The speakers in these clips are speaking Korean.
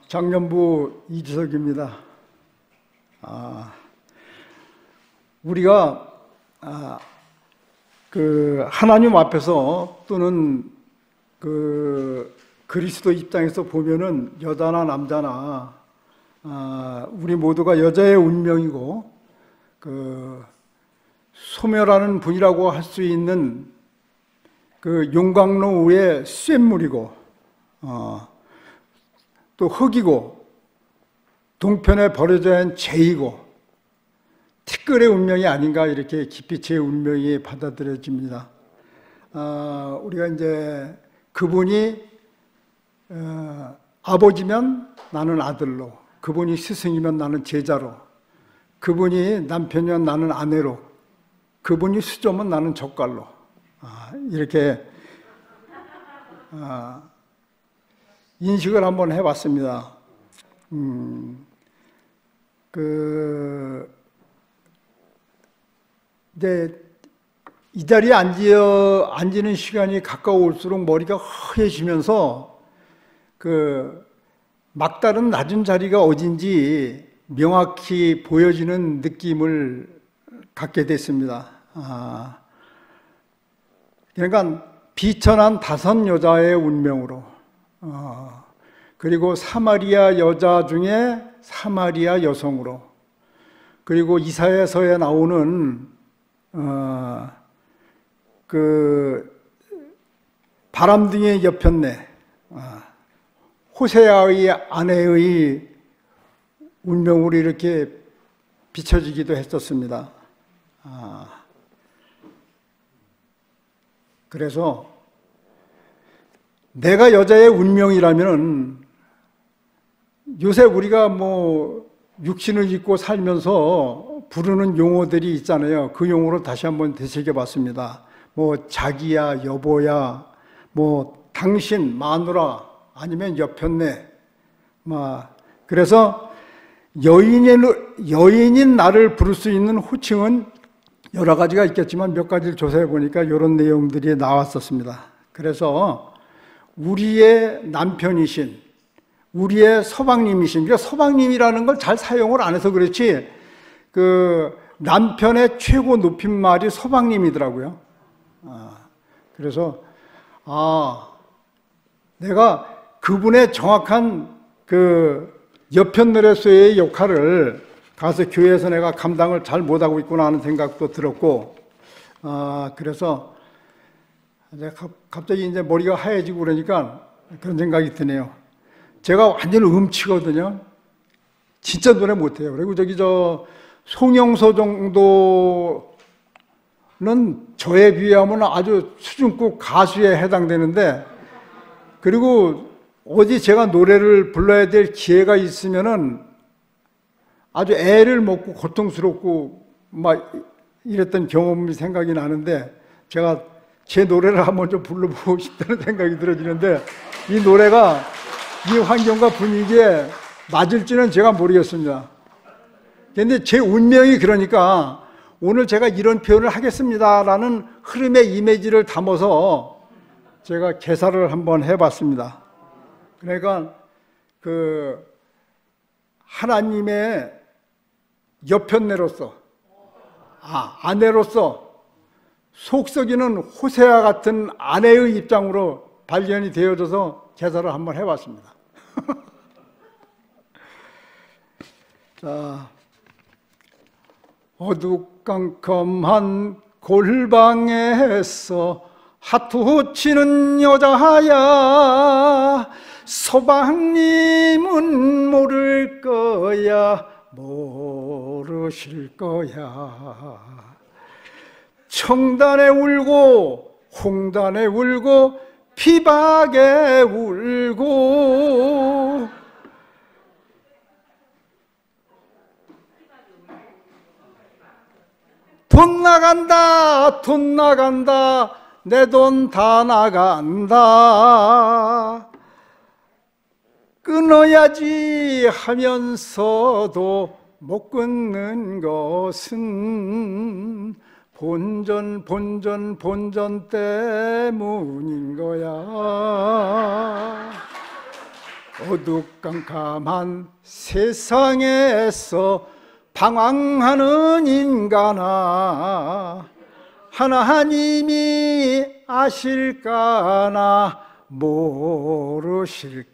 장년부 이주석입니다. 우리가 그 하나님 앞에서 또는 그 그리스도 입장에서 보면은 여자나 남자나 우리 모두가 여자의 운명이고 그 소멸하는 분이라고 할 수 있는 그 용광로 위에 쇳물이고 또 흙이고 동편에 버려져 있는 죄이고 티끌의 운명이 아닌가 이렇게 깊이 제 운명이 받아들여집니다. 우리가 이제 그분이 아버지면 나는 아들로, 그분이 스승이면 나는 제자로, 그분이 남편이면 나는 아내로, 그분이 수저면 나는 젓갈로, 이렇게 인식을 한번 해봤습니다. 이제 이 자리에 앉는 시간이 가까울수록 머리가 허해지면서 그 막다른 낮은 자리가 어딘지 명확히 보여지는 느낌을 갖게 됐습니다. 그러니까 비천한 5 여자의 운명으로, 그리고 사마리아 여자 중에 사마리아 여성으로, 그리고 이사야서에 나오는 그 바람둥이의 여편네, 호세아의 아내의 운명으로 이렇게 비춰지기도 했었습니다. 그래서 내가 여자의 운명이라면 요새 우리가 뭐 육신을 입고 살면서 부르는 용어들이 있잖아요. 그 용어를 다시 한번 되새겨봤습니다. 뭐 자기야, 여보야, 뭐 당신, 마누라, 아니면 여편네. 그래서 여인인 나를 부를 수 있는 호칭은 여러 가지가 있겠지만 몇 가지를 조사해 보니까 이런 내용들이 나왔었습니다. 그래서 우리의 남편이신, 우리의 서방님이신, 그러니까 서방님이라는 걸 잘 사용을 안 해서 그렇지 그 남편의 최고 높임말이 서방님이더라고요. 그래서 내가 그분의 정확한 그 여편노래소의 역할을 가서 교회에서 내가 감당을 잘 못하고 있구나 하는 생각도 들었고, 그래서 갑자기 이제 머리가 하얘지고 그러니까 그런 생각이 드네요. 제가 완전 음치거든요. 진짜 노래 못해요. 그리고 송영서 정도는 저에 비하면 아주 수준급 가수에 해당되는데, 그리고 어디 제가 노래를 불러야 될 기회가 있으면은 아주 애를 먹고 고통스럽고 막 이랬던 경험이 생각이 나는데, 제가 제 노래를 한번 좀 불러보고 싶다는 생각이 들어지는데, 이 노래가 이 환경과 분위기에 맞을지는 제가 모르겠습니다. 그런데 제 운명이 그러니까 오늘 제가 이런 표현을 하겠습니다라는 흐름의 이미지를 담아서 제가 개사를 한번 해봤습니다. 그러니까 그 하나님의 여편네로서, 아내로서 속썩이는 호세아 같은 아내의 입장으로 발견이 되어져서 개사를 한번 해봤습니다. 자, 어두컴컴한 골방에서 하투 치는 여자야, 서방님은 모를 거야, 모르실 거야. 청단에 울고 홍단에 울고 피박에 울고, 돈 나간다, 돈 나간다, 내 돈 다 나간다. 끊어야지 하면서도 못 끊는 것은 본전 때문인 거야. 어두깜깜한 세상에서 방황하는 인간아, 하나님이 아실까나 모르실까나.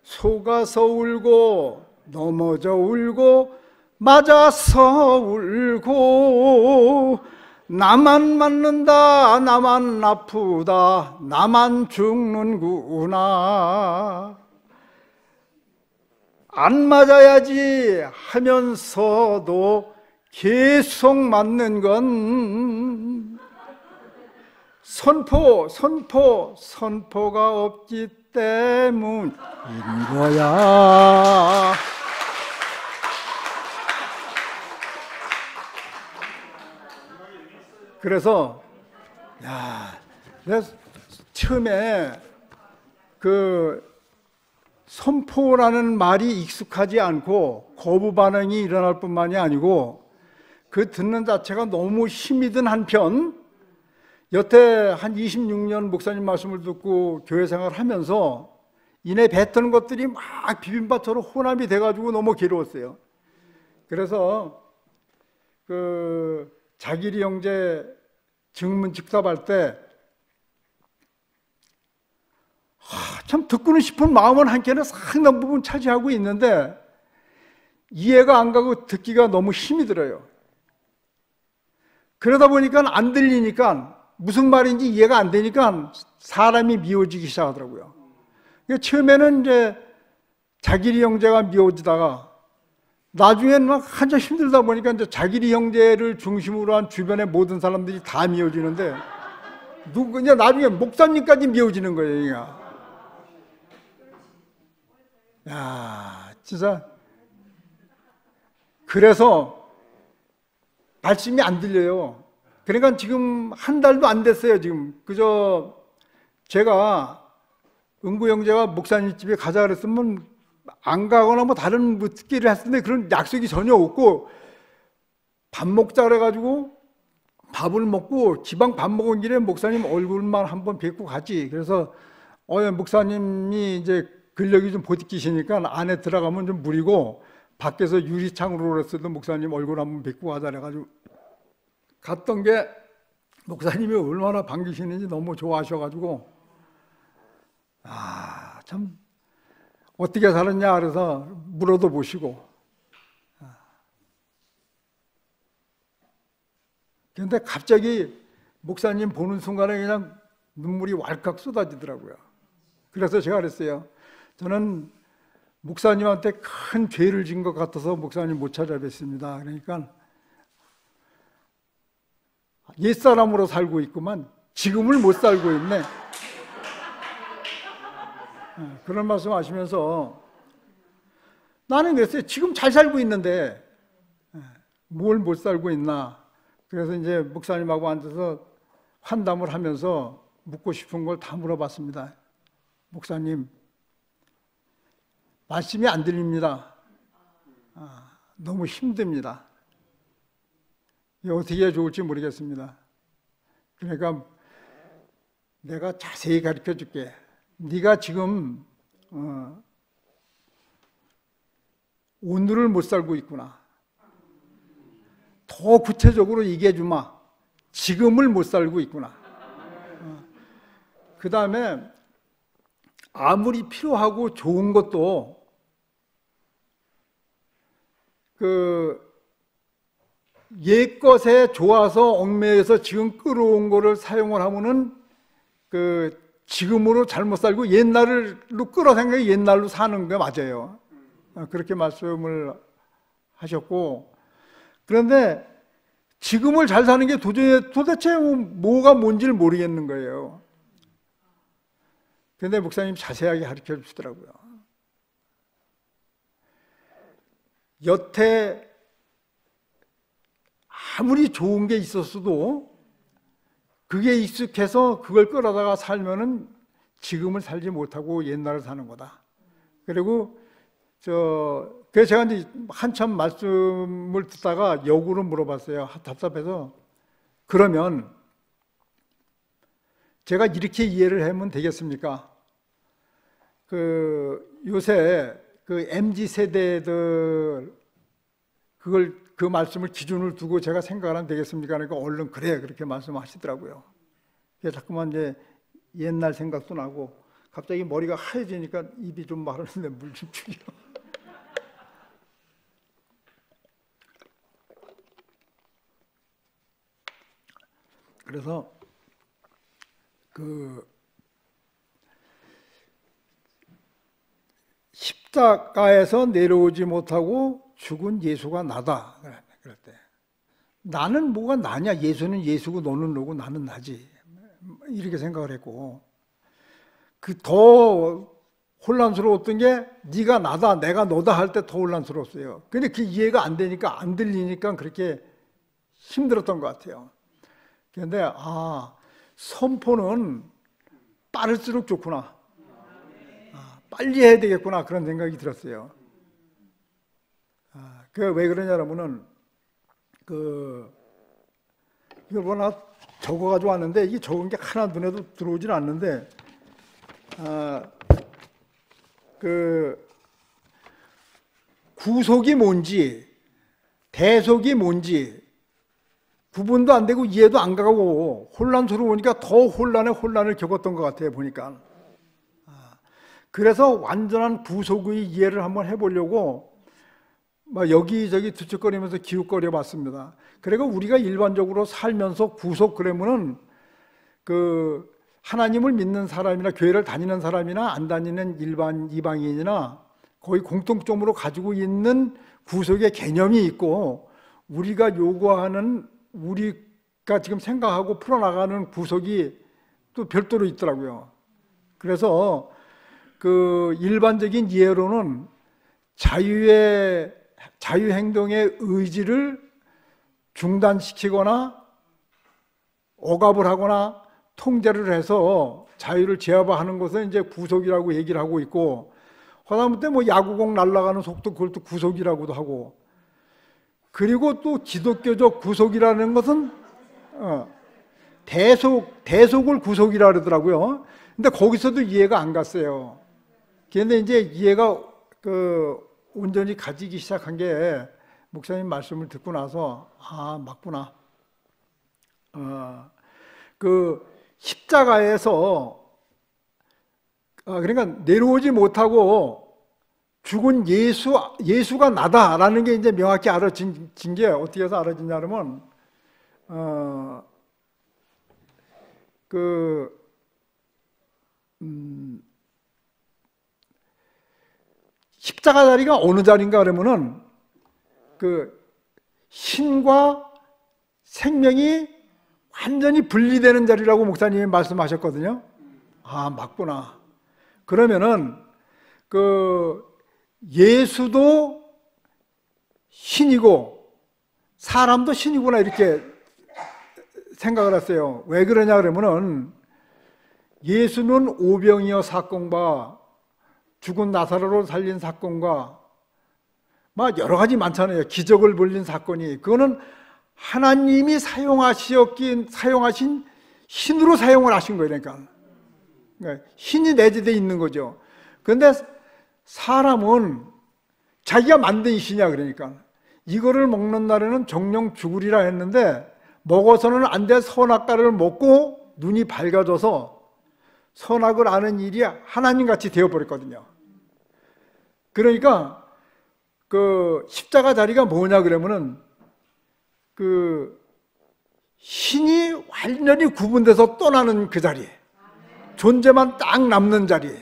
속아서 울고 넘어져 울고 맞아서 울고, 나만 맞는다, 나만 아프다, 나만 죽는구나. 안 맞아야지 하면서도 계속 맞는 건 선포가 없기 때문인 거야. 그래서 내가 처음에 그 선포라는 말이 익숙하지 않고 거부 반응이 일어날 뿐만이 아니고 그 듣는 자체가 너무 힘이 든 한편, 여태 한 26년 목사님 말씀을 듣고 교회 생활을 하면서 이내 뱉은 것들이 막 비빔밥처럼 혼합이 돼가지고 너무 괴로웠어요. 그래서 그 자기리 형제 증문 즉답할 때 참 듣고는 싶은 마음은 한켠에 상당 부분 차지하고 있는데 이해가 안 가고 듣기가 너무 힘이 들어요. 그러다 보니까 안 들리니까 무슨 말인지 이해가 안 되니까 사람이 미워지기 시작하더라고요. 처음에는 이제 자기리 형제가 미워지다가 나중에는 막 한참 힘들다 보니까 이제 자기리 형제를 중심으로 한 주변의 모든 사람들이 다 미워지는데 그냥 나중에 목사님까지 미워지는 거예요. 야, 진짜. 그래서 말씀이 안 들려요. 그러니까 지금 한 달도 안 됐어요. 지금 그저 제가 은구 형제가 목사님 집에 가자 그랬으면 안 가거나 뭐 다른 뭐 특기를 했는데 그런 약속이 전혀 없고, 밥 먹자 그래가지고 밥을 먹고 지방 밥 먹은 길에 목사님 얼굴만 한번 뵙고 가지. 그래서 목사님이 이제 근력이 좀 보디끼시니까 안에 들어가면 좀 무리고 밖에서 유리창으로 그랬어도 목사님 얼굴 한번 뵙고 가자 그래가지고 갔던 게, 목사님이 얼마나 반기시는지 너무 좋아하셔가지고 참 어떻게 살았냐 그래서 물어도 보시고. 그런데 갑자기 목사님 보는 순간에 그냥 눈물이 왈칵 쏟아지더라고요. 그래서 제가 그랬어요. 저는 목사님한테 큰 죄를 진 것 같아서 목사님 못 찾아뵙습니다. 그러니까 옛사람으로 살고 있구만, 지금을 못 살고 있네. 그런 말씀 하시면서 나는 그랬어요. 지금 잘 살고 있는데 뭘 못 살고 있나. 그래서 이제 목사님하고 앉아서 환담을 하면서 묻고 싶은 걸 다 물어봤습니다. 목사님, 말씀이 안 들립니다. 너무 힘듭니다. 어떻게 해야 좋을지 모르겠습니다. 그러니까 내가 자세히 가르쳐 줄게. 네가 지금 오늘을 못 살고 있구나. 더 구체적으로 얘기해 주마. 지금을 못 살고 있구나. 그 다음에 아무리 필요하고 좋은 것도 옛것에 좋아서 얽매여서 지금 끌어온 거를 사용을 하면은 지금으로 잘못 살고 옛날로 끌어생겨 옛날로 사는 게 맞아요. 그렇게 말씀을 하셨고, 그런데 지금을 잘 사는 게 도대체 뭐가 뭔지를 모르겠는 거예요. 그런데 목사님 자세하게 가르쳐 주시더라고요. 여태 아무리 좋은 게 있었어도 그게 익숙해서 그걸 끌어다가 살면은 지금을 살지 못하고 옛날을 사는 거다. 그리고 그래서 제가 이제 한참 말씀을 듣다가 역으로 물어봤어요. 답답해서. 그러면 제가 이렇게 이해를 하면 되겠습니까? 요새 MZ 세대들 그 말씀을 기준을 두고 제가 생각을 하면 되겠습니까? 그러니까 얼른 그래 그렇게 말씀하시더라고요. 그래서 자꾸만 이제 옛날 생각도 나고 갑자기 머리가 하얘지니까 입이 좀 마르는데 물 좀 주려. 그래서 십자가에서 내려오지 못하고 죽은 예수가 나다. 그럴 때 나는 뭐가 나냐? 예수는 예수고 너는 너고 나는 나지. 이렇게 생각을 했고, 더 혼란스러웠던 게 네가 나다 내가 너다 할 때 더 혼란스러웠어요. 근데 그 이해가 안 되니까, 안 들리니까 그렇게 힘들었던 것 같아요. 그런데 선포는 빠를수록 좋구나. 빨리 해야 되겠구나 그런 생각이 들었어요. 왜 그러냐면은 이걸 하나 적어가지고 왔는데 이게 적은 게 하나 눈에도 들어오질 않는데 구속이 뭔지 대속이 뭔지 구분도 안 되고 이해도 안 가고 혼란스러우니까 더 혼란을 겪었던 것 같아요 보니까. 그래서 완전한 구속의 이해를 한번 해보려고 여기저기 뒤척거리면서 기웃거려 봤습니다. 그리고 우리가 일반적으로 살면서 구속 그러면은 하나님을 믿는 사람이나 교회를 다니는 사람이나 안 다니는 일반 이방인이나 거의 공통점으로 가지고 있는 구속의 개념이 있고, 우리가 요구하는 우리가 지금 생각하고 풀어나가는 구속이 또 별도로 있더라고요. 그래서 일반적인 이해로는 자유행동의 의지를 중단시키거나 억압을 하거나 통제를 해서 자유를 제어하는 것은 이제 구속이라고 얘기를 하고 있고, 하다못해 야구공 날아가는 속도 그걸 또 구속이라고도 하고, 그리고 또 기독교적 구속이라는 것은 대속을 구속이라 그러더라고요. 근데 거기서도 이해가 안 갔어요. 그런데 이제 이해가 온전히 가지기 시작한 게 목사님 말씀을 듣고 나서 맞구나. 십자가에서 그러니까 내려오지 못하고 죽은 예수가 나다라는 게 이제 명확히 알아진 게 어떻게 해서 알아지냐면 십자가 자리가 어느 자리인가 그러면은 신과 생명이 완전히 분리되는 자리라고 목사님이 말씀하셨거든요. 맞구나. 그러면은 예수도 신이고 사람도 신이구나 이렇게 생각을 했어요. 왜 그러냐 그러면은 예수는 오병이어 사건과 죽은 나사로를 살린 사건과 여러 가지 많잖아요. 기적을 벌린 사건이. 그거는 하나님이 사용하신 신으로 사용을 하신 거예요. 그러니까 신이 내재되어 있는 거죠. 그런데 사람은 자기가 만든 신이야. 그러니까 이거를 먹는 날에는 정령 죽으리라 했는데 먹어서는 안 돼. 선악과를 먹고 눈이 밝아져서 선악을 아는 일이 하나님같이 되어버렸거든요. 그러니까 십자가 자리가 뭐냐 그러면은 신이 완전히 구분돼서 떠나는 그 자리, 존재만 딱 남는 자리.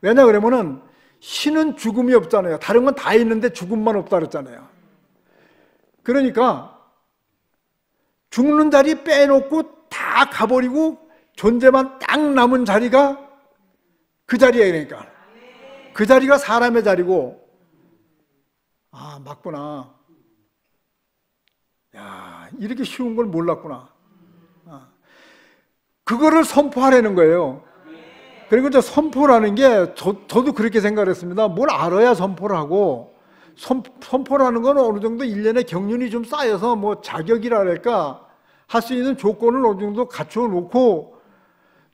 왜냐 그러면은 신은 죽음이 없잖아요. 다른 건 다 있는데 죽음만 없다 그랬잖아요. 그러니까 죽는 자리 빼놓고 다 가버리고 존재만 딱 남은 자리가 그 자리예요. 그러니까 그 자리가 사람의 자리고. 맞구나. 야, 이렇게 쉬운 걸 몰랐구나. 그거를 선포하라는 거예요. 그리고 저 선포라는 게 저도 그렇게 생각을 했습니다. 뭘 알아야 선포를 하고, 선포라는 건 어느 정도 일련의 경륜이 좀 쌓여서 자격이라 할까 할 수 있는 조건을 어느 정도 갖추어 놓고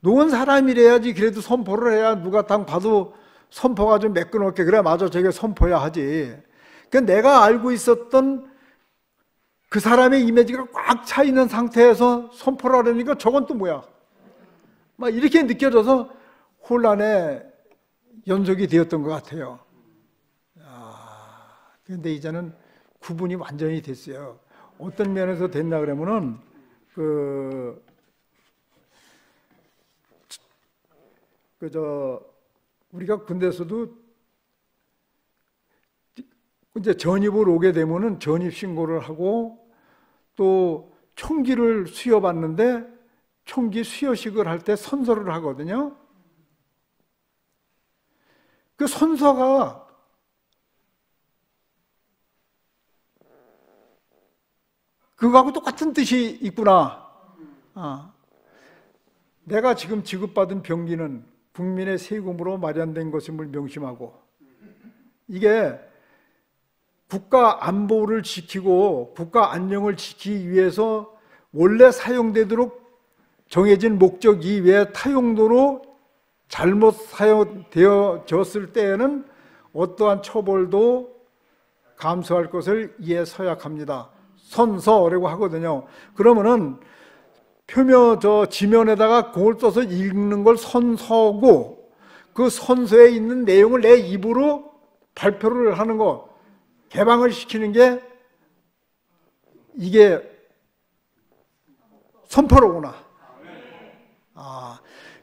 놓은 사람이래야지 그래도 선포를 해야 누가 딱 봐도 선포가 좀 매끄럽게 그래 맞아 저게 선포야 하지. 그 내가 알고 있었던 그 사람의 이미지가 꽉 차 있는 상태에서 선포를 하려니까 저건 또 뭐야? 막 이렇게 느껴져서 혼란의 연속이 되었던 것 같아요. 그런데 이제는 구분이 완전히 됐어요. 어떤 면에서 됐나 그러면은 우리가 군대에서도 이제 전입을 오게 되면은 전입 신고를 하고 또 총기를 수여받는데 총기 수여식을 할 때 선서를 하거든요. 그 선서가 그거하고 똑같은 뜻이 있구나. 내가 지금 지급받은 병기는 국민의 세금으로 마련된 것임을 명심하고 이게 국가 안보를 지키고 국가 안녕을 지키기 위해서 원래 사용되도록 정해진 목적 이외에 타용도로 잘못 사용되어졌을 때에는 어떠한 처벌도 감수할 것을 이에 서약합니다. 선서라고 하거든요. 그러면은 지면에다가 공을 써서 읽는 걸 선서고 그 선서에 있는 내용을 내 입으로 발표를 하는 거, 개방을 시키는 게 이게 선포로구나.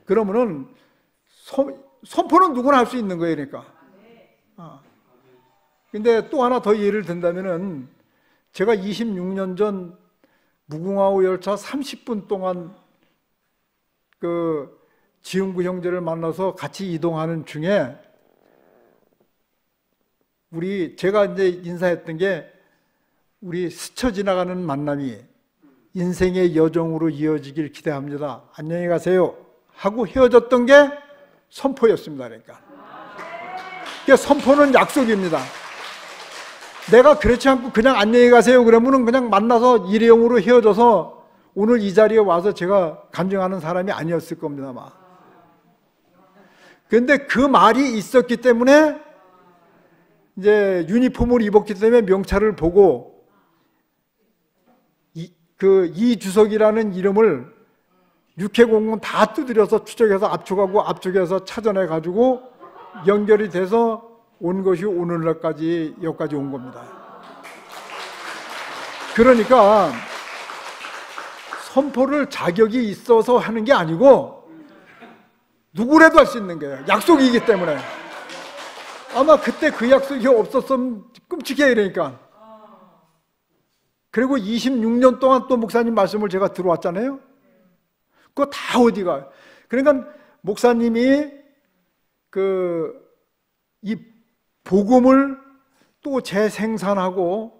그러면은 선포는 누구나 할 수 있는 거예요, 그러니까. 근데 또 하나 더 예를 든다면은 제가 26년 전 무궁화호 열차 30분 동안 그 지흥구 형제를 만나서 같이 이동하는 중에 제가 이제 인사했던 게 우리 스쳐 지나가는 만남이 인생의 여정으로 이어지길 기대합니다. 안녕히 가세요. 하고 헤어졌던 게 선포였습니다. 그러니까 선포는 약속입니다. 내가 그렇지 않고 그냥 안녕히 가세요 그러면은 그냥 만나서 일회용으로 헤어져서 오늘 이 자리에 와서 제가 간증하는 사람이 아니었을 겁니다, 아마. 그런데 그 말이 있었기 때문에 이제 유니폼을 입었기 때문에 명찰을 보고 이주석이라는 이름을 육해공무원 다 두드려서 추적해서 압축하고 압축해서 찾아내 가지고 연결이 돼서 온 것이 오늘날까지 여기까지 온 겁니다. 그러니까 선포를 자격이 있어서 하는 게 아니고 누구라도 할 수 있는 거예요. 약속이기 때문에. 아마 그때 그 약속이 없었으면 끔찍해. 그러니까. 그리고 26년 동안 또 목사님 말씀을 제가 들어왔잖아요. 그거 다 어디가. 그러니까 목사님이 이 복음을 또 재생산하고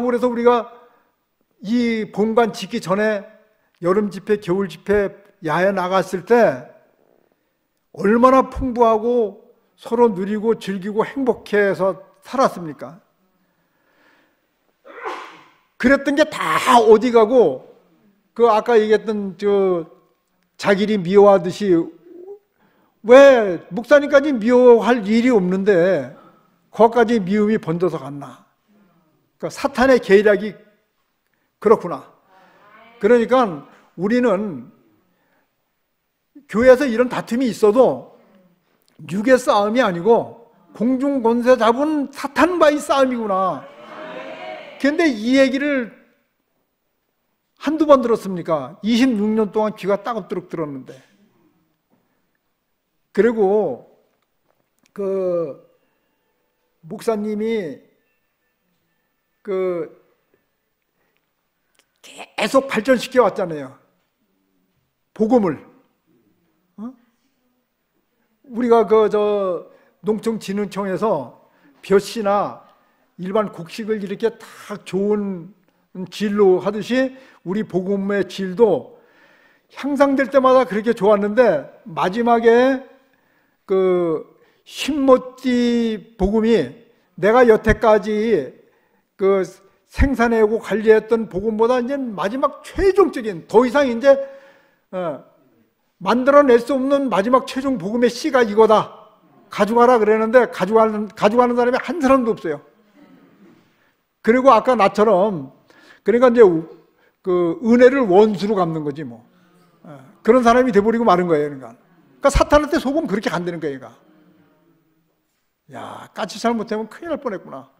그래서 우리가 이 본관 짓기 전에 여름 집회, 겨울 집회 야외 나갔을 때 얼마나 풍부하고 서로 누리고 즐기고 행복해서 살았습니까? 그랬던 게 다 어디 가고 아까 얘기했던 자기를 미워하듯이 왜 목사님까지 미워할 일이 없는데 거기까지 미움이 번져서 갔나? 그러니까 사탄의 계략이 그렇구나. 그러니까 우리는 교회에서 이런 다툼이 있어도 육의 싸움이 아니고 공중 권세 잡은 사탄과의 싸움이구나. 그런데 이 얘기를 한두 번 들었습니까? 26년 동안 귀가 따갑도록 들었는데. 그리고 목사님이 계속 발전시켜 왔잖아요. 복음을. 우리가 농촌진흥청에서 벼씨나 일반 곡식을 이렇게 딱 좋은 질로 하듯이 우리 복음의 질도 향상될 때마다 그렇게 좋았는데 마지막에 흰모띠 복음이 내가 여태까지 생산하고 관리했던 복음보다 이제 마지막 최종적인, 더 이상 이제 만들어낼 수 없는 마지막 최종 복음의 씨가 이거다. 가져가라 그랬는데 가져가는 사람이 한 사람도 없어요. 그리고 아까 나처럼, 그러니까 이제 그 은혜를 원수로 갚는 거지 뭐. 그런 사람이 돼버리고 마는 거예요. 그러니까 사탄한테 속으면 그렇게 간다는 거예요. 얘가. 야, 까치 잘못하면 큰일 날 뻔했구나.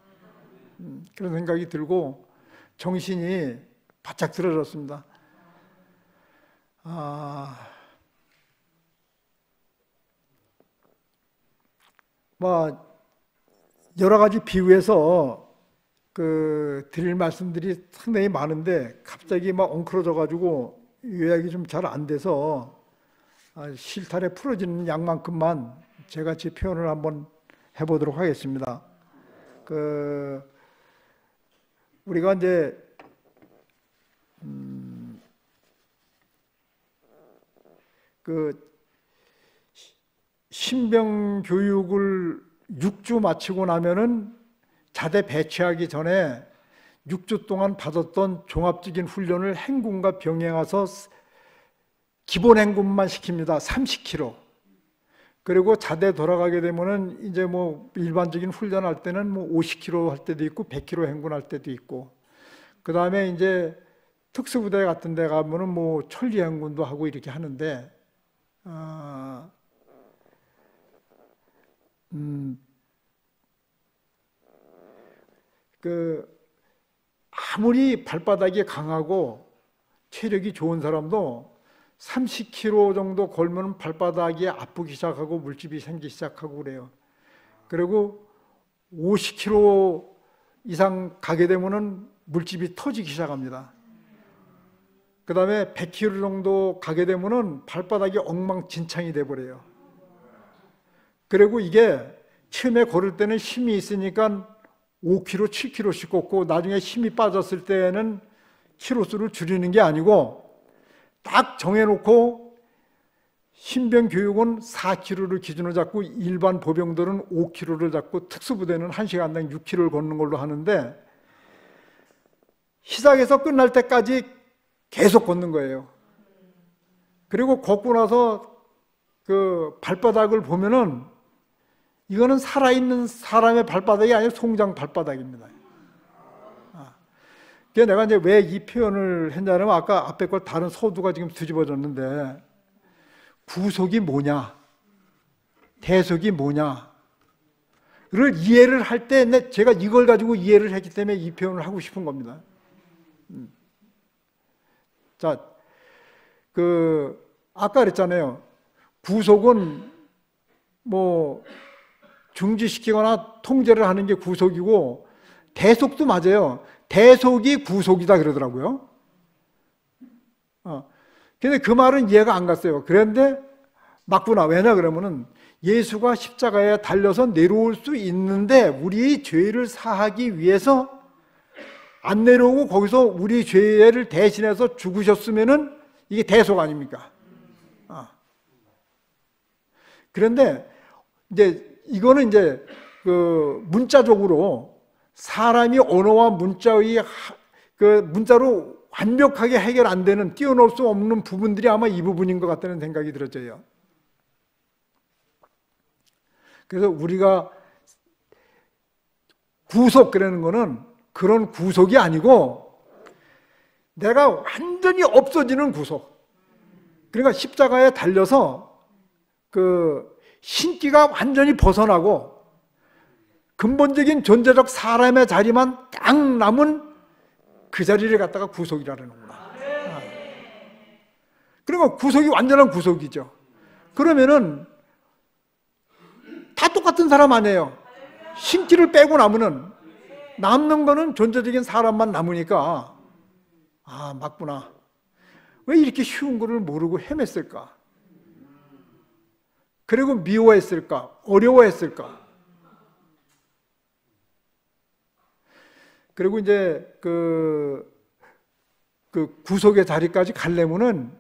그런 생각이 들고 정신이 바짝 들어졌습니다. 뭐 여러 가지 비유해서 드릴 말씀들이 상당히 많은데 갑자기 막 엉클어져 가지고 요약이 좀 잘 안 돼서 실타래 풀어지는 양만큼만 제가 제 표현을 한번 해보도록 하겠습니다. 우리가 이제 신병 교육을 6주 마치고 나면은 자대 배치하기 전에 6주 동안 받았던 종합적인 훈련을 행군과 병행해서 기본 행군만 시킵니다. 30km. 그리고 자대 돌아가게 되면은 이제 뭐 일반적인 훈련할 때는 뭐 50km 할 때도 있고 100km 행군할 때도 있고, 그 다음에 이제 특수부대 같은 데 가면은 뭐 천리 행군도 하고 이렇게 하는데, 아무리 발바닥이 강하고 체력이 좋은 사람도 30km 정도 걸면 발바닥이 아프기 시작하고 물집이 생기기 시작하고 그래요. 그리고 50km 이상 가게 되면은 물집이 터지기 시작합니다. 그 다음에 100km 정도 가게 되면은 발바닥이 엉망진창이 돼버려요. 그리고 이게 처음에 걸을 때는 힘이 있으니까 5km, 7km씩 걷고 나중에 힘이 빠졌을 때는 키로수를 줄이는 게 아니고 딱 정해놓고, 신병 교육은 4km를 기준으로 잡고 일반 보병들은 5km를 잡고 특수부대는 1시간당 6km를 걷는 걸로 하는데, 시작해서 끝날 때까지 계속 걷는 거예요. 그리고 걷고 나서 그 발바닥을 보면은 이거는 살아있는 사람의 발바닥이 아니라 송장 발바닥입니다. 그래서 내가 이제 왜 이 표현을 했냐면, 아까 앞에 걸 다른 서두가 지금 뒤집어졌는데, 구속이 뭐냐, 대속이 뭐냐를 이해를 할 때 제가 이걸 가지고 이해를 했기 때문에 이 표현을 하고 싶은 겁니다. 자, 아까 그랬잖아요. 구속은 뭐 중지시키거나 통제를 하는 게 구속이고, 대속도 맞아요. 대속이 구속이다 그러더라고요. 근데 그 말은 이해가 안 갔어요. 그런데 맞구나. 왜냐 그러면은 예수가 십자가에 달려서 내려올 수 있는데 우리의 죄를 사하기 위해서 안 내려오고 거기서 우리 죄를 대신해서 죽으셨으면은 이게 대속 아닙니까? 그런데 이제 이거는 이제 문자적으로 사람이 언어와 문자의 문자로 완벽하게 해결 안 되는, 뛰어넘을 수 없는 부분들이 아마 이 부분인 것 같다는 생각이 들어져요. 그래서 우리가 구속 그러는 거는 그런 구속이 아니고 내가 완전히 없어지는 구속. 그러니까 십자가에 달려서 신기가 완전히 벗어나고 근본적인 존재적 사람의 자리만 딱 남은 그 자리를 갖다가 구속이라는구나. 그러니까 구속이 완전한 구속이죠. 그러면은 다 똑같은 사람 아니에요. 신기를 빼고 나면은 남는 거는 존재적인 사람만 남으니까, 맞구나. 왜 이렇게 쉬운 거를 모르고 헤맸을까? 그리고 미워했을까? 어려워했을까? 그리고 이제 구속의 자리까지 가려면은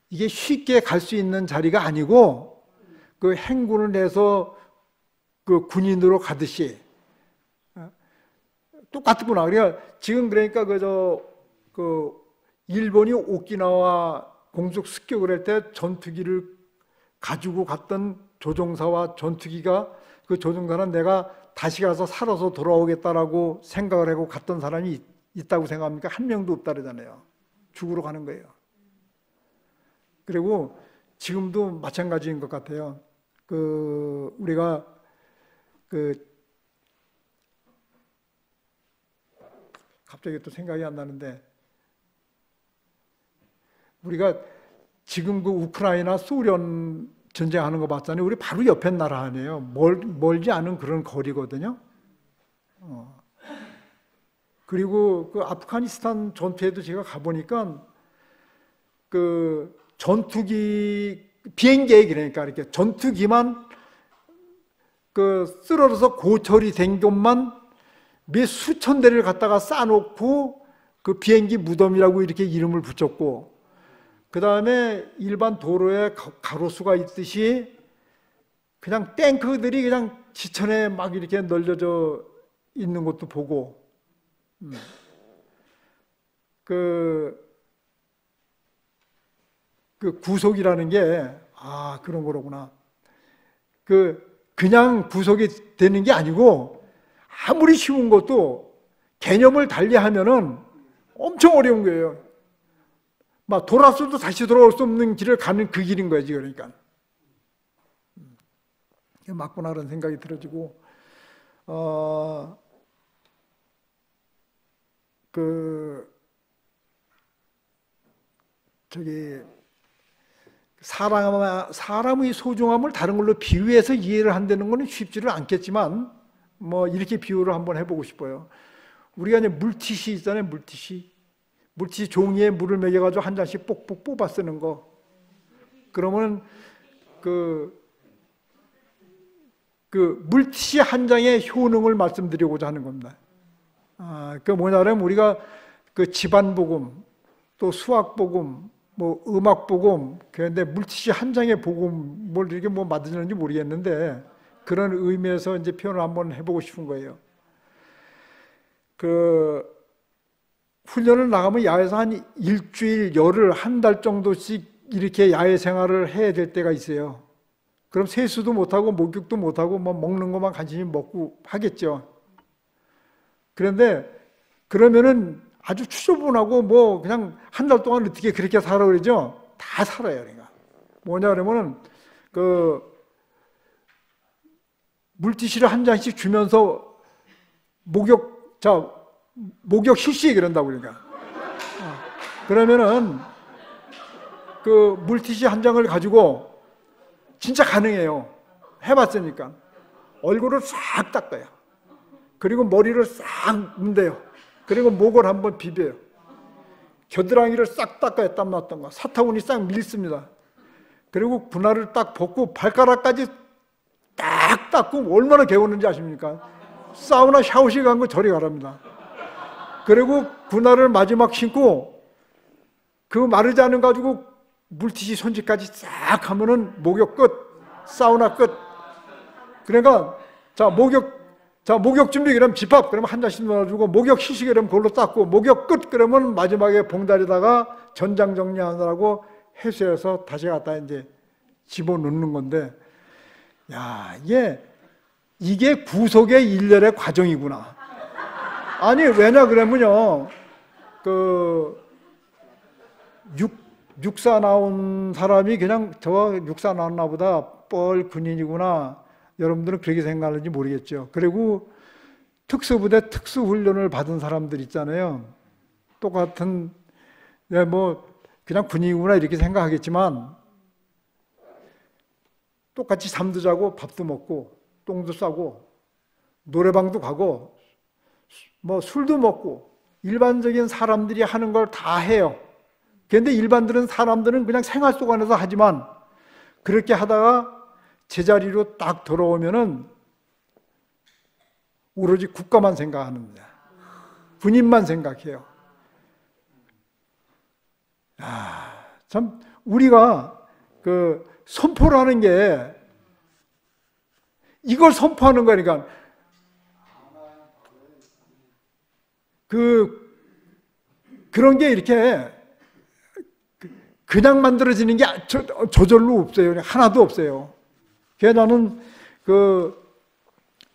이게 쉽게 갈 수 있는 자리가 아니고, 행군을 해서 군인으로 가듯이 똑같구나. 그러니까 지금 그러니까 일본이 오키나와 공속 습격을 할 때 전투기를 가지고 갔던 조종사와 전투기가 그 조종사는 내가 다시 가서 살아서 돌아오겠다라고 생각을 하고 갔던 사람이 있다고 생각합니까? 한 명도 없다 그러잖아요. 죽으러 가는 거예요. 그리고 지금도 마찬가지인 것 같아요. 우리가 갑자기 또 생각이 안 나는데, 우리가 지금 그 우크라이나 소련 전쟁하는 거 봤잖아요. 우리 바로 옆에 나라 아니에요. 멀지 않은 그런 거리거든요. 그리고 그 아프가니스탄 전투에도 제가 가보니까 그 전투기 비행기에 그러니까 이렇게 전투기만 쓰러져서 고철이 된 것만 몇 수천 대를 갖다가 쌓아놓고 그 비행기 무덤이라고 이렇게 이름을 붙였고, 그 다음에 일반 도로에 가로수가 있듯이 그냥 탱크들이 그냥 지천에 막 이렇게 널려져 있는 것도 보고, 그 구속이라는 게, 그런 거로구나. 그냥 구속이 되는 게 아니고, 아무리 쉬운 것도 개념을 달리 하면은 엄청 어려운 거예요. 막 돌았어도 다시 돌아올 수 없는 길을 가는 그 길인 거지, 그러니까. 맞구나, 그런 생각이 들어지고, 사람의 소중함을 다른 걸로 비유해서 이해를 한다는 것은 쉽지를 않겠지만, 이렇게 비유를 한번 해보고 싶어요. 우리가 이제 물티슈 있잖아요, 물티슈 종이에 물을 먹여가지고 한 잔씩 뽁뽁 뽑아 쓰는 거. 그러면 그 물티슈 한 장의 효능을 말씀드리고자 하는 겁니다. 뭐냐면 우리가 그 집안 복음, 또 수학 복음, 음악 복음, 그런데 물티슈 한 장의 복음 뭘 이렇게 만드는지 모르겠는데, 그런 의미에서 이제 표현을 한번 해보고 싶은 거예요. 훈련을 나가면 야외에서 한 일주일, 열흘, 한 달 정도씩 이렇게 야외 생활을 해야 될 때가 있어요. 그럼 세수도 못하고 목욕도 못하고 먹는 것만 간신히 먹고 하겠죠. 그런데 그러면은 아주 추저분하고 그냥 한 달 동안 어떻게 그렇게 살아 그러죠? 다 살아요. 그러니까 뭐냐 그러면은 물티슈를 한 잔씩 주면서 목욕 실시 그런다고 그러니까. 그러면은 그 물티슈 한 장을 가지고 진짜 가능해요. 해봤으니까. 얼굴을 싹 닦아요. 그리고 머리를 싹 문대요. 그리고 목을 한번 비벼요. 겨드랑이를 싹 닦아요. 땀 났던 거. 사타구니 싹 밀습니다. 그리고 분할을 딱 벗고 발가락까지 딱 닦고 얼마나 개우는지 아십니까? 사우나 샤워실 간 거 저리 가랍니다. 그리고 분할을 마지막 신고 그 마르지 않은 가지고 물티슈 손질까지 싹 하면은 목욕 끝, 사우나 끝. 그러니까 목욕 준비 그러면 집합 그러면 한 잔씩 넣어주고, 목욕 시식 그러면 그걸로 닦고, 목욕 끝 그러면 마지막에 봉다리다가 전장 정리하느라고 해수해서 다시 갖다 이제 집어넣는 건데, 야, 이게 구속의 일련의 과정이구나. 아니, 왜냐 그러면요, 육사 나온 사람이 그냥 저 육사 나왔나 보다 뻘 군인이구나. 여러분들은 그렇게 생각하는지 모르겠죠. 그리고 특수부대 특수훈련을 받은 사람들 있잖아요. 똑같은, 그냥 군인이구나 이렇게 생각하겠지만, 똑같이 잠도 자고 밥도 먹고 똥도 싸고 노래방도 가고 술도 먹고 일반적인 사람들이 하는 걸 다 해요. 그런데 사람들은 그냥 생활 속 안에서 하지만, 그렇게 하다가 제자리로 딱 돌아오면은 오로지 국가만 생각하는데 군인만 생각해요. 참 우리가 선포라는 게 이걸 선포하는 거니까. 그런 게 이렇게 그냥 만들어지는 게 저절로 없어요. 하나도 없어요. 그래서 나는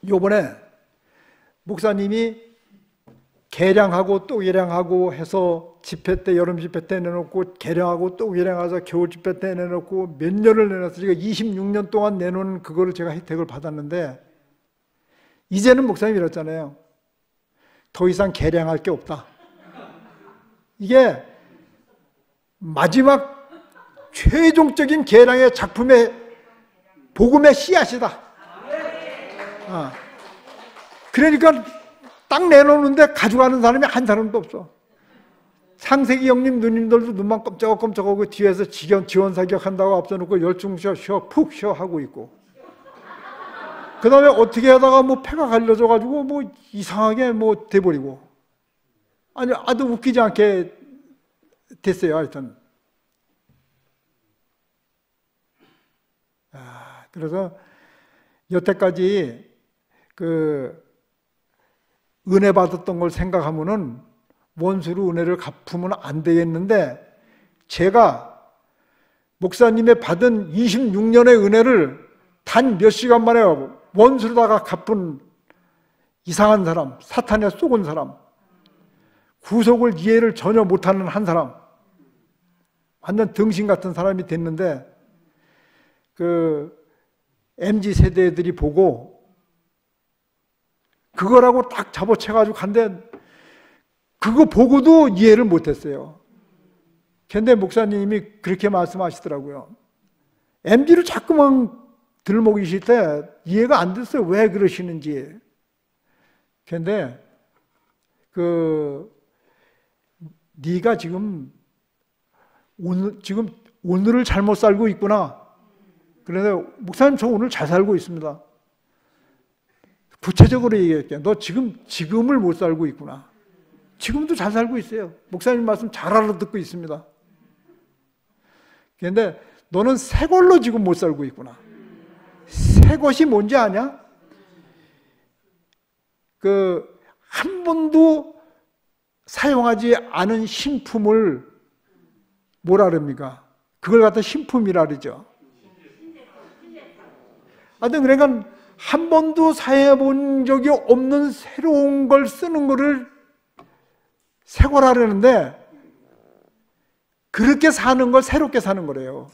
요번에 목사님이 개량하고 또 개량하고 해서 집회 때, 여름 집회 때 내놓고 개량하고 또 개량해서 겨울 집회 때 내놓고 몇 년을 내놨어요. 제가 26년 동안 내놓은 그거를 제가 혜택을 받았는데, 이제는 목사님이 이랬잖아요. 더 이상 개량할 게 없다. 이게 마지막 최종적인 개량의 작품의 복음의 씨앗이다. 그러니까 딱 내놓는데 가져가는 사람이 한 사람도 없어. 창세기 형님 누님들도 눈만 깜짝깜짝하고 뒤에서 지원 사격한다고 앞서놓고 열중 쉬어 푹 쉬어 하고 있고, 그 다음에 어떻게 하다가 뭐 폐가 갈려져가지고 뭐 이상하게 뭐 돼버리고, 아니 아주 웃기지 않게 됐어요. 하여튼 그래서 여태까지 은혜 받았던 걸 생각하면은 원수로 은혜를 갚으면 안 되겠는데, 제가 목사님의 받은 26년의 은혜를 단 몇 시간 만에 원수로다가 갚은 이상한 사람, 사탄에 쏘은 사람, 구속을 이해를 전혀 못하는 한 사람, 완전 등신 같은 사람이 됐는데, MZ 세대들이 보고 그거라고 딱 잡아채가지고 간데, 그거 보고도 이해를 못했어요. 근데 목사님이 그렇게 말씀하시더라고요. MZ를 자꾸만 들먹이실 때 이해가 안 됐어요. 왜 그러시는지. 근데 네가 지금 오늘을 잘못 살고 있구나. 그런데 목사님, 저 오늘 잘 살고 있습니다. 구체적으로 얘기할게요. 너 지금을 못 살고 있구나. 지금도 잘 살고 있어요. 목사님 말씀 잘 알아듣고 있습니다. 그런데 너는 새 걸로 지금 못 살고 있구나. 새 것이 뭔지 아냐? 한 번도 사용하지 않은 신품을 뭐라 그럽니까? 그걸 갖다 신품이라 그러죠. 하여튼 그러니까 한 번도 사용해 본 적이 없는 새로운 걸 쓰는 거를 새 거라 그러는데, 그렇게 사는 걸 새롭게 사는 거래요.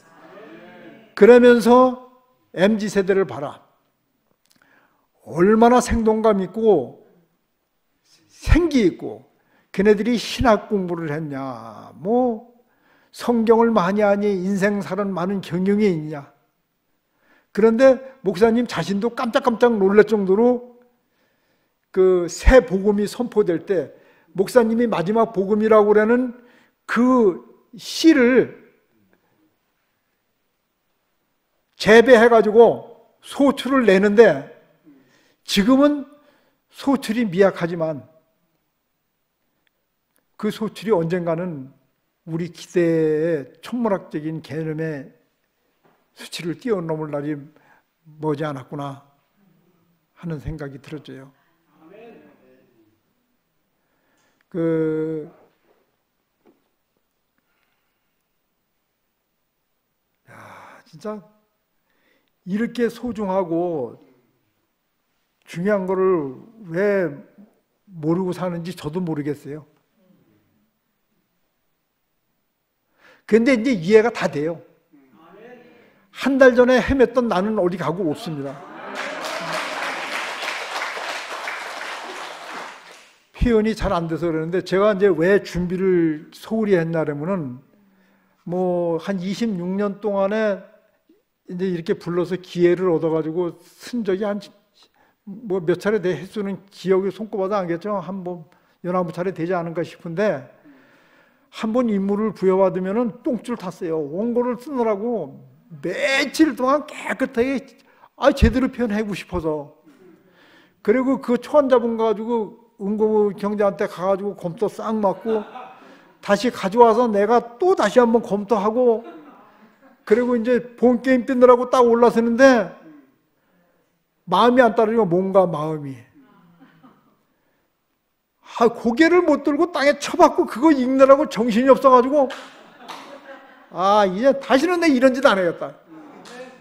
그러면서 MZ세대를 봐라. 얼마나 생동감 있고 생기 있고, 걔네들이 신학 공부를 했냐, 뭐 성경을 많이 하니 인생살은 많은 경영이 있냐. 그런데 목사님 자신도 깜짝깜짝 놀랄 정도로 새 복음이 선포될 때, 목사님이 마지막 복음이라고 그러는 그 씨를 재배해가지고 소출을 내는데, 지금은 소출이 미약하지만 그 소출이 언젠가는 우리 기대의 천문학적인 개념의 수치를 뛰어넘을 날이 머지 않았구나 하는 생각이 들었어요. 진짜 이렇게 소중하고 중요한 거를 왜 모르고 사는지 저도 모르겠어요. 근데 이제 이해가 다 돼요. 한 달 전에 헤맸던 나는 어디 가고 없습니다. 표현이 잘 안 돼서 그러는데, 제가 이제 왜 준비를 소홀히 했냐면은, 뭐 한 26년 동안에 이제 이렇게 불러서 기회를 얻어가지고 쓴 적이 뭐 몇 차례 내 횟수는 기억이 손꼽아도 안겠죠. 한 번, 열한 차례 되지 않을까 싶은데, 한 번 임무를 부여받으면은 똥줄 탔어요. 원고를 쓰느라고 며칠 동안 깨끗하게 제대로 표현하고 싶어서. 그리고 그 초안자분 가지고 응고 경자한테 가가지고 검토 싹 맞고 다시 가져와서 내가 또 다시 한번 검토하고, 그리고 이제 본 게임 뛰느라고 딱 올라서는데 마음이 안 따르니까 뭔가 마음이 고개를 못 들고 땅에 쳐박고 그거 읽느라고 정신이 없어가지고 이제 다시는 내가 이런 짓 안 해야겠다.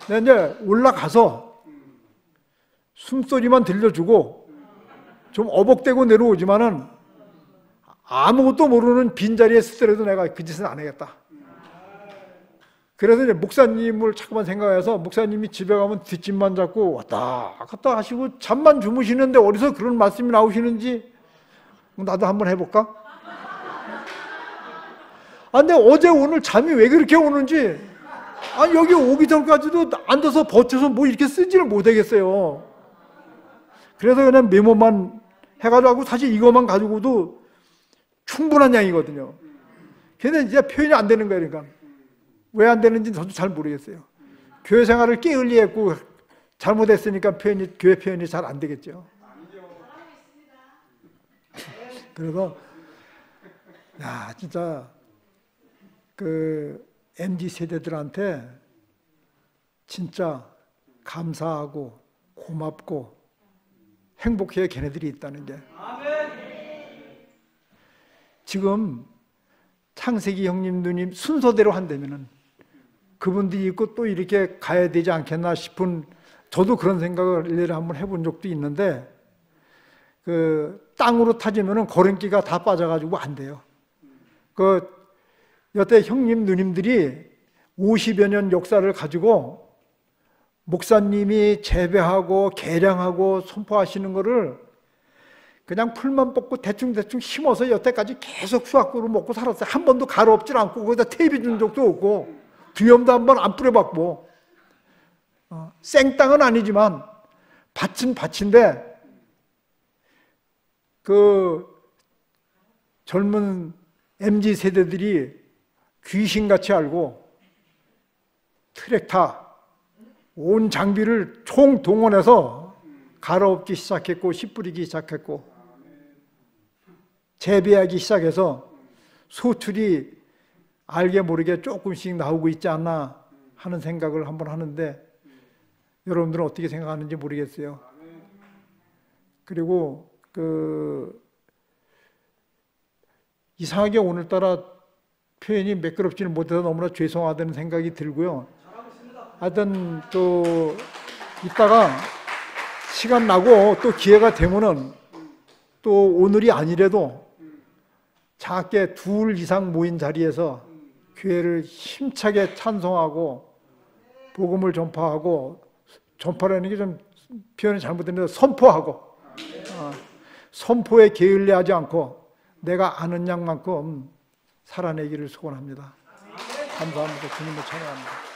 내가 이제 올라가서 숨소리만 들려주고 좀 어복대고 내려오지만은 아무것도 모르는 빈자리에 쓰더라도 내가 그 짓은 안 하겠다. 그래서 이제 목사님을 자꾸만 생각해서 목사님이 집에 가면 뒷짐만 잡고 왔다 갔다 하시고 잠만 주무시는데 어디서 그런 말씀이 나오시는지 나도 한번 해볼까? 근데 어제 오늘 잠이 왜 그렇게 오는지 여기 오기 전까지도 앉아서 버텨서 뭐 이렇게 쓰지를 못하겠어요. 그래서 그냥 메모만 해가지고 사실 이것만 가지고도 충분한 양이거든요. 근데 이제 표현이 안 되는 거예요. 그러니까 왜 안 되는지 저도 잘 모르겠어요. 교회 생활을 게을리했고 잘못했으니까 교회 표현이 잘 안 되겠죠. 그래서 진짜 그 MZ 세대들한테 진짜 감사하고 고맙고 행복해요. 걔네들이 있다는 게. 지금 창세기 형님 누님 순서대로 한다면은 그분들이 있고 또 이렇게 가야 되지 않겠나 싶은, 저도 그런 생각을 일일이 한번 해본 적도 있는데, 그 땅으로 타지면은 걸음기가 다 빠져가지고 안 돼요. 그 여태 형님 누님들이 50여 년 역사를 가지고 목사님이 재배하고 개량하고 선포하시는 거를 그냥 풀만 뽑고 대충대충 심어서 여태까지 계속 수확으로 먹고 살았어요. 한 번도 가루 없질 않고 거기다 테이프 준 적도 없고 두염도 한 번 안 뿌려봤고, 생땅은 아니지만 밭은 밭인데 그 젊은 MZ 세대들이 귀신같이 알고 트랙터 온 장비를 총동원해서 갈아엎기 시작했고 씨 뿌리기 시작했고 재배하기 시작해서 소출이 알게 모르게 조금씩 나오고 있지 않나 하는 생각을 한번 하는데, 여러분들은 어떻게 생각하는지 모르겠어요. 그리고 이상하게 오늘따라 표현이 매끄럽지는 못해서 너무나 죄송하다는 생각이 들고요. 하여튼 또 이따가 시간 나고 또 기회가 되면은 또 오늘이 아니래도 작게 2 이상 모인 자리에서 교회를 힘차게 찬송하고 복음을 전파하고, 전파라는 게 좀 표현이 잘못됐는데 선포하고, 선포에 게을리하지 않고 내가 아는 양만큼 살아내기를 소원합니다. 감사합니다. 주님을 찬양합니다.